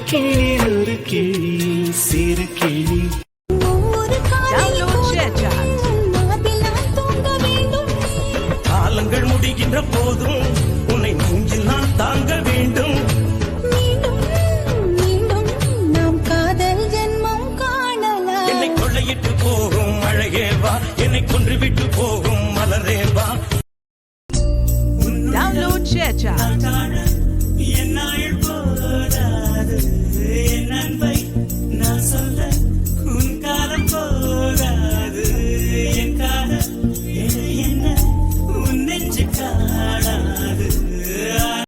கிளி ஒரு கிளி சிறு கிளி. காலங்கள் முடிகின்ற போதும் உன்னை நெஞ்சில் நான் தாங்க வேண்டும். நாம் காதல் ஜென்மம் காணலாம். என்னை கொள்ளையிட்டு போகும் அழகே வா, என்னை கொன்று விட்டு போகும் மலரே வா. Download ShareChat. என்னாயில்